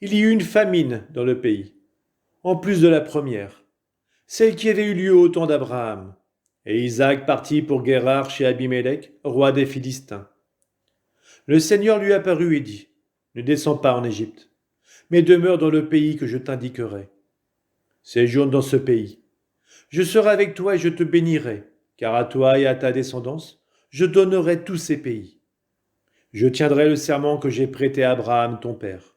Il y eut une famine dans le pays, en plus de la première, celle qui avait eu lieu au temps d'Abraham. Et Isaac partit pour Guérar chez Abimélec, roi des Philistins. Le Seigneur lui apparut et dit, ne descends pas en Égypte, mais demeure dans le pays que je t'indiquerai. Séjourne dans ce pays. Je serai avec toi et je te bénirai, car à toi et à ta descendance, je donnerai tous ces pays. Je tiendrai le serment que j'ai prêté à Abraham ton père.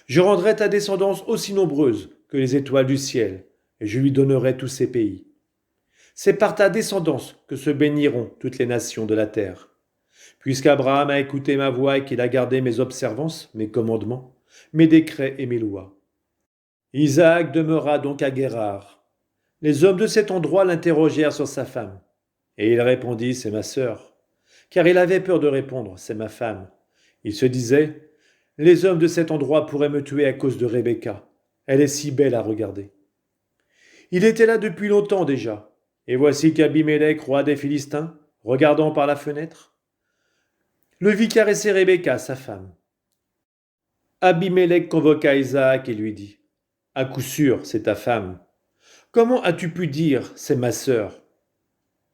Je rendrai ta descendance aussi nombreuse que les étoiles du ciel, et je lui donnerai tous ces pays. C'est par ta descendance que se béniront toutes les nations de la terre. Puisqu'Abraham a écouté ma voix et qu'il a gardé mes observances, mes commandements, mes décrets et mes lois. Isaac demeura donc à Guérar. Les hommes de cet endroit l'interrogèrent sur sa femme. Et il répondit, c'est ma sœur. Car il avait peur de répondre, c'est ma femme. Il se disait, les hommes de cet endroit pourraient me tuer à cause de Rebecca. Elle est si belle à regarder. Il était là depuis longtemps déjà. Et voici qu'Abimélec, roi des Philistins, regardant par la fenêtre, le vit caresser Rebecca, sa femme. Abimélec convoqua Isaac et lui dit, à coup sûr, c'est ta femme. Comment as-tu pu dire, c'est ma sœur?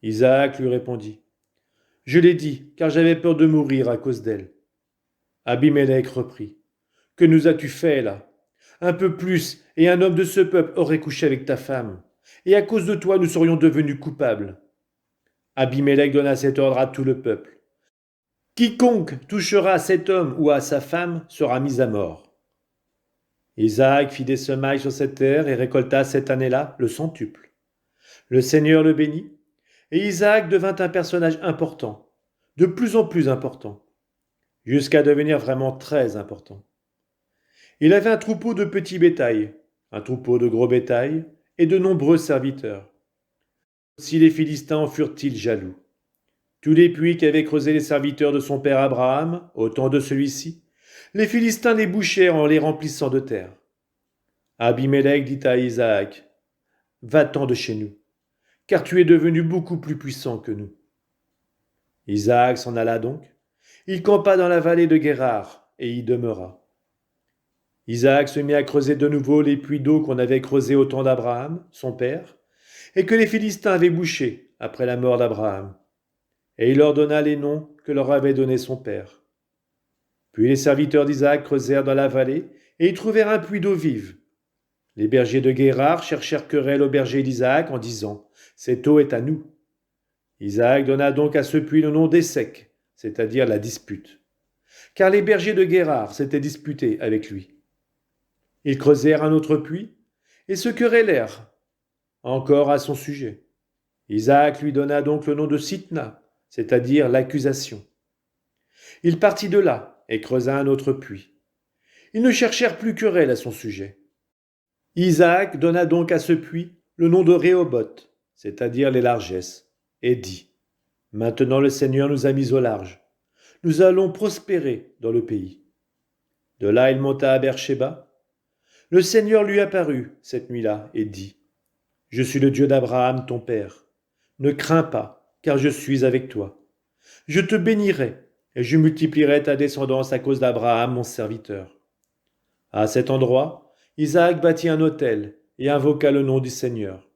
Isaac lui répondit, je l'ai dit, car j'avais peur de mourir à cause d'elle. Abimélec reprit, que nous as-tu fait là? Un peu plus, et un homme de ce peuple aurait couché avec ta femme, et à cause de toi nous serions devenus coupables. Abimélec donna cet ordre à tout le peuple. Quiconque touchera à cet homme ou à sa femme sera mis à mort. Isaac fit des semailles sur cette terre et récolta cette année-là le centuple. Le Seigneur le bénit, et Isaac devint un personnage important, de plus en plus important, jusqu'à devenir vraiment très important. Il avait un troupeau de petits bétail, un troupeau de gros bétail, et de nombreux serviteurs. Aussi les Philistins en furent-ils jaloux. Tous les puits qu'avaient creusés les serviteurs de son père Abraham, au temps de celui-ci, les Philistins les bouchèrent en les remplissant de terre. Abimélec dit à Isaac, va-t'en de chez nous, car tu es devenu beaucoup plus puissant que nous. Isaac s'en alla donc. Il campa dans la vallée de Guérar, et y demeura. Isaac se mit à creuser de nouveau les puits d'eau qu'on avait creusés au temps d'Abraham, son père, et que les Philistins avaient bouchés après la mort d'Abraham. Et il leur donna les noms que leur avait donnés son père. Puis les serviteurs d'Isaac creusèrent dans la vallée, et y trouvèrent un puits d'eau vive. Les bergers de Guérar cherchèrent querelle au berger d'Isaac en disant « Cette eau est à nous ». Isaac donna donc à ce puits le nom d'Essek, c'est-à-dire la dispute, car les bergers de Guérar s'étaient disputés avec lui. Ils creusèrent un autre puits et se querellèrent encore à son sujet. Isaac lui donna donc le nom de Sitna, c'est-à-dire l'accusation. Il partit de là et creusa un autre puits. Ils ne cherchèrent plus querelle à son sujet. Isaac donna donc à ce puits le nom de Rehoboth, c'est-à-dire les largesses, et dit, « Maintenant le Seigneur nous a mis au large. Nous allons prospérer dans le pays. » De là il monta à Beersheba. Le Seigneur lui apparut cette nuit-là et dit, « Je suis le Dieu d'Abraham ton père. Ne crains pas, car je suis avec toi. Je te bénirai et je multiplierai ta descendance à cause d'Abraham mon serviteur. » À cet endroit, Isaac bâtit un autel et invoqua le nom du Seigneur.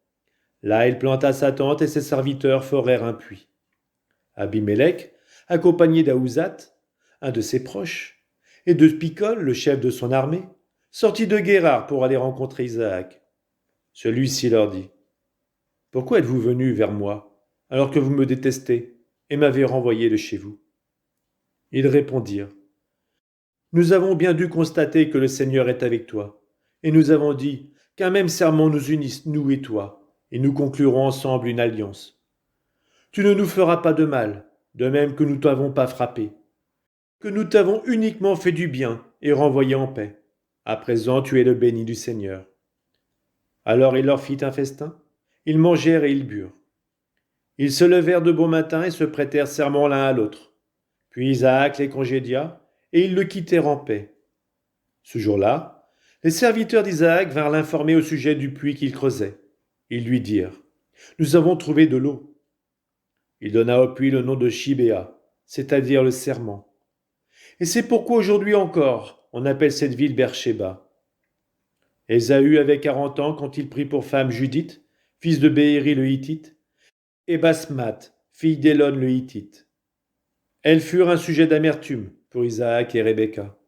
Là il planta sa tente et ses serviteurs forèrent un puits. Abimélec, accompagné d'Aouzat, un de ses proches, et de Picol, le chef de son armée, sortit de Guérar pour aller rencontrer Isaac. Celui-ci leur dit, « Pourquoi êtes-vous venus vers moi, alors que vous me détestez, et m'avez renvoyé de chez vous ?» Ils répondirent, « Nous avons bien dû constater que le Seigneur est avec toi, et nous avons dit qu'un même serment nous unisse, nous et toi, et nous conclurons ensemble une alliance. Tu ne nous feras pas de mal, de même que nous ne t'avons pas frappé, que nous t'avons uniquement fait du bien et renvoyé en paix. À présent tu es le béni du Seigneur. » Alors il leur fit un festin, ils mangèrent et ils burent. Ils se levèrent de bon matin et se prêtèrent serment l'un à l'autre. Puis Isaac les congédia, et ils le quittèrent en paix. Ce jour-là, les serviteurs d'Isaac vinrent l'informer au sujet du puits qu'il creusait. Ils lui dirent, « Nous avons trouvé de l'eau. » Il donna au puits le nom de Shibéa, c'est-à-dire le serment. Et c'est pourquoi aujourd'hui encore, On appelle cette ville Beersheba. Ésaü avait 40 ans quand il prit pour femme Judith, fils de Béhéri le Hittite, et Basmath, fille d'Élon le Hittite. Elles furent un sujet d'amertume pour Isaac et Rebecca.